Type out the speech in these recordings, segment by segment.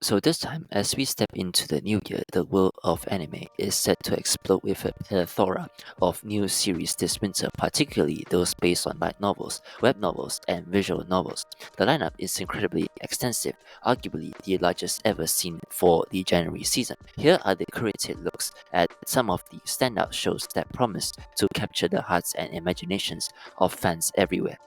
So this time, as we step into the new year, the world of anime is set to explode with a plethora of new series this winter, particularly those based on light novels, web novels, and visual novels. The lineup is incredibly extensive, arguably the largest ever seen for the January season. Here are the curated looks at some of the standout shows that promise to capture the hearts and imaginations of fans everywhere.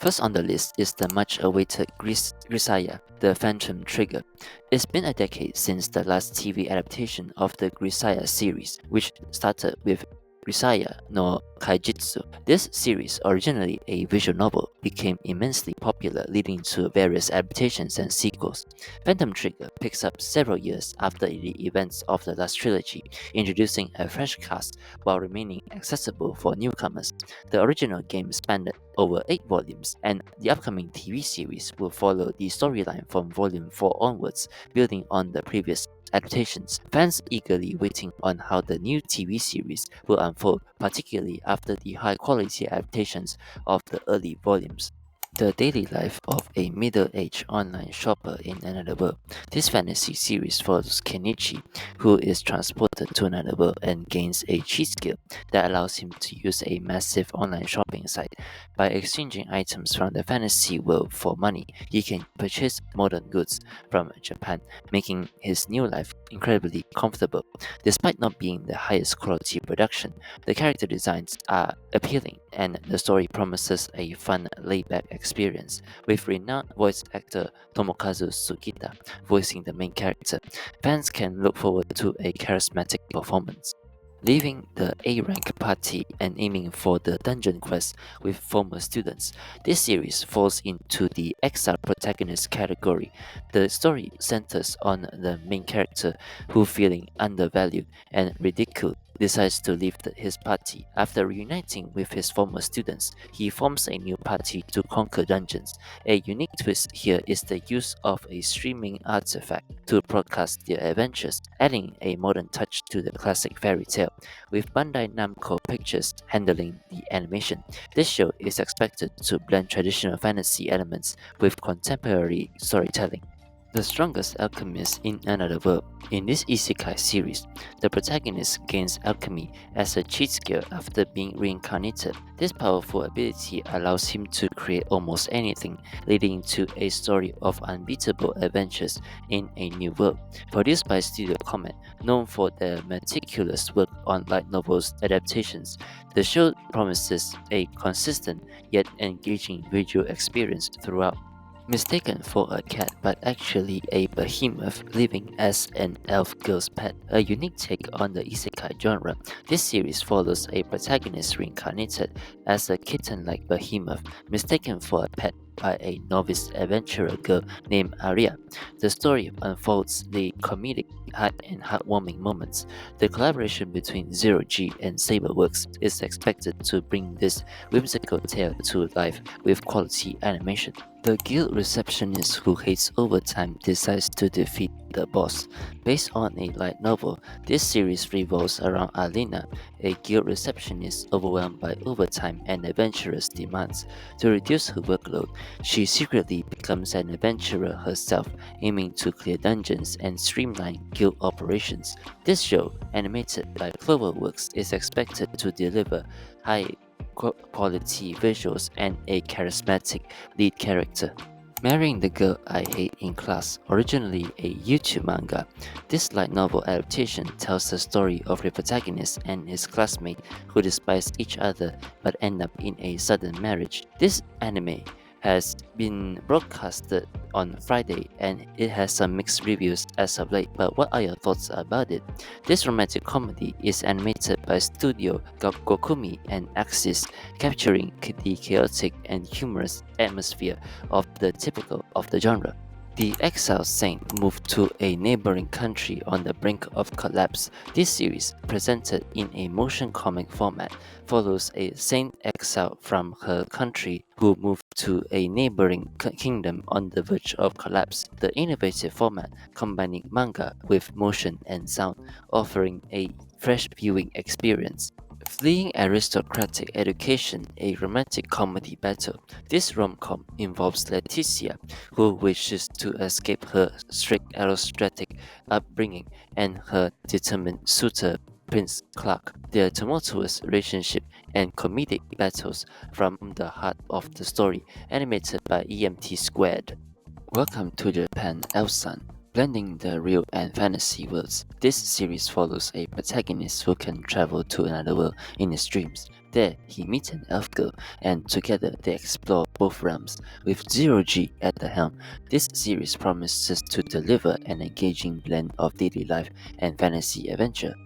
First on the list is the much awaited Grisaya, the Phantom Trigger. It's been a decade since the last TV adaptation of the Grisaya series, which started with Grisaya no Kaijitsu. This series, originally a visual novel, became immensely popular, leading to various adaptations and sequels. Phantom Trigger picks up several years after the events of the last trilogy, introducing a fresh cast while remaining accessible for newcomers. The original game spanned over 8 volumes, and the upcoming TV series will follow the storyline from Volume 4 onwards, building on the previous adaptations. Fans eagerly waiting on how the new TV series will unfold, particularly after the high quality adaptations of the early volumes. The daily life of a middle-aged online shopper in another world. This fantasy series follows Kenichi, who is transported to another world and gains a cheat skill that allows him to use a massive online shopping site. By exchanging items from the fantasy world for money, he can purchase modern goods from Japan, making his new life incredibly comfortable. Despite not being the highest quality production, the character designs are appealing and the story promises a fun, laid-back experience, with renowned voice actor Tomokazu Sugita voicing the main character. Fans can look forward to a charismatic performance. Leaving the A rank party and aiming for the dungeon quest with former students, this series falls into the exile protagonist category. The story centers on the main character who, feeling undervalued and ridiculed, decides to leave his party. After reuniting with his former students, he forms a new party to conquer dungeons. A unique twist here is the use of a streaming artifact to broadcast their adventures, adding a modern touch to the classic fairy tale. With Bandai Namco Pictures handling the animation, this show is expected to blend traditional fantasy elements with contemporary storytelling. The strongest alchemist in another world. In this isekai series, the protagonist gains alchemy as a cheat skill after being reincarnated. This powerful ability allows him to create almost anything, leading to a story of unbeatable adventures in a new world. Produced by Studio Comet, known for their meticulous work on light novels adaptations, the show promises a consistent yet engaging visual experience throughout. Mistaken for a cat but actually a behemoth living as an elf girl's pet, a unique take on the isekai genre. This series follows a protagonist reincarnated as a kitten-like behemoth, mistaken for a pet by a novice adventurer girl named Aria. The story unfolds the comedic and heartwarming moments. The collaboration between Zero G and Saberworks is expected to bring this whimsical tale to life with quality animation. The guild receptionist who hates overtime decides to defeat the boss. Based on a light novel, this series revolves around Alina, a guild receptionist overwhelmed by overtime and adventurous demands. To reduce her workload, she secretly becomes an adventurer herself, aiming to clear dungeons and streamline guild operations. This show, animated by Cloverworks, is expected to deliver high quality visuals and a charismatic lead character. Marrying the Girl I Hate in Class, originally a YouTube manga, this light novel adaptation tells the story of the protagonist and his classmate who despise each other but end up in a sudden marriage. This anime has been broadcasted on Friday and it has some mixed reviews as of late, but what are your thoughts about it? This romantic comedy is animated by Studio Gokumi and Axis, capturing the chaotic and humorous atmosphere of the typical of the genre. The exiled saint moved to a neighboring country on the brink of collapse. This series, presented in a motion comic format, follows a saint exiled from her country who moved to a neighboring kingdom on the verge of collapse. The innovative format combining manga with motion and sound, offering a fresh viewing experience. Fleeing aristocratic education, a romantic comedy battle. This rom-com involves Leticia, who wishes to escape her strict aristocratic upbringing, and her determined suitor, Prince Clark. Their tumultuous relationship and comedic battles from the heart of the story, animated by EMT Squared. Welcome to Japan, Elsan. Blending the real and fantasy worlds, this series follows a protagonist who can travel to another world in his dreams. There, he meets an elf girl, and together they explore both realms. With Zero G at the helm, this series promises to deliver an engaging blend of daily life and fantasy adventure.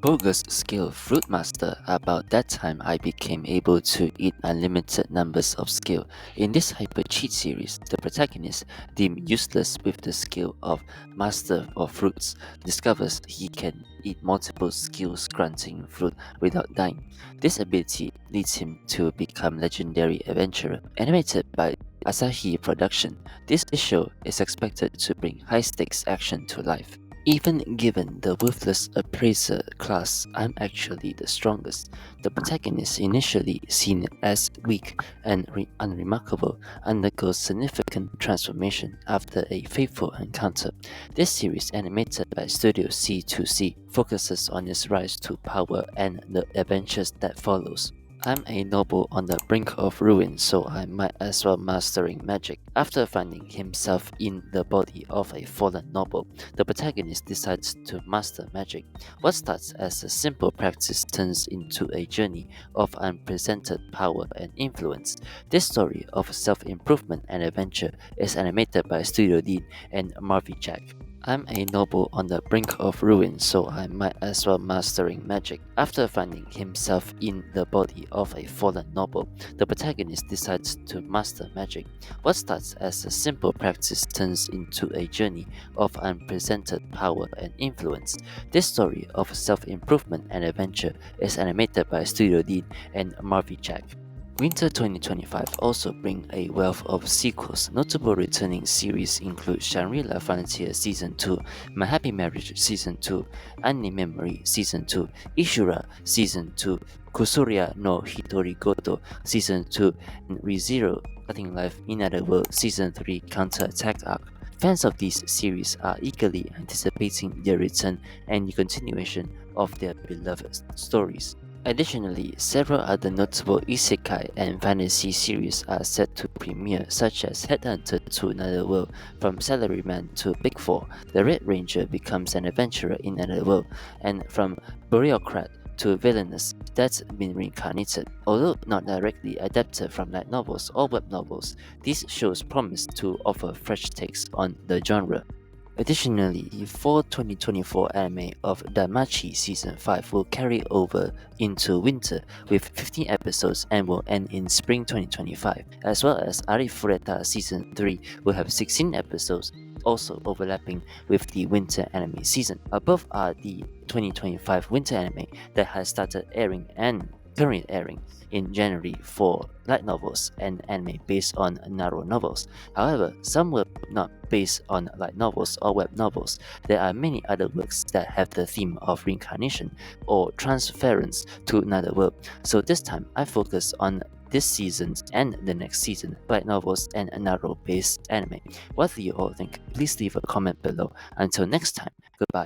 Bogus skill fruit master. About that time I became able to eat unlimited numbers of skill. In this hyper cheat series, the protagonist, deemed useless with the skill of master of fruits, discovers he can eat multiple skills granting fruit without dying. This ability leads him to become legendary adventurer. Animated by Asahi Production, this show is expected to bring high stakes action to life. Even given the worthless appraiser class, I'm actually the strongest. The protagonist, initially seen as weak and unremarkable, undergoes significant transformation after a fateful encounter. This series, animated by Studio C2C, focuses on his rise to power and the adventures that follows. I'm a noble on the brink of ruin, so I might as well mastering magic. After finding himself in the body of a fallen noble, the protagonist decides to master magic. What starts as a simple practice turns into a journey of unprecedented power and influence. This story of self-improvement and adventure is animated by Studio Dean and Marvy Jack. I'm a noble on the brink of ruin, so I might as well mastering magic. After finding himself in the body of a fallen noble, the protagonist decides to master magic. What starts as a simple practice turns into a journey of unprecedented power and influence. This story of self-improvement and adventure is animated by Studio Dean and Marvy Jack. Winter 2025 also bring a wealth of sequels. Notable returning series include Shangri-La Frontier Season 2, My Happy Marriage Season 2, Anne Memory Season 2, Ishura Season 2, Kusuria no Hitorigoto Season 2, and ReZero Cutting Life in Another World Season 3 Counter-Attack Arc. Fans of these series are eagerly anticipating their return and the continuation of their beloved stories. Additionally, several other notable isekai and fantasy series are set to premiere, such as Headhunter to Another World, from Salaryman to Big Four, the Red Ranger becomes an adventurer in another world, and from Bureaucrat to Villainous, that's been reincarnated. Although not directly adapted from light novels or web novels, these shows promise to offer fresh takes on the genre. Additionally, the fall 2024 anime of Damachi Season 5 will carry over into winter with 15 episodes and will end in spring 2025, as well as Arifureta Season 3 will have 16 episodes, also overlapping with the winter anime season. Above are the 2025 winter anime that has started airing and currently airing in January for light novels and anime based on narrow novels. However, some were not based on light novels or web novels. There are many other works that have the theme of reincarnation or transference to another world. So this time I focus on this season and the next season, light novels and narrow based anime. What do you all think? Please leave a comment below. Until next time, goodbye.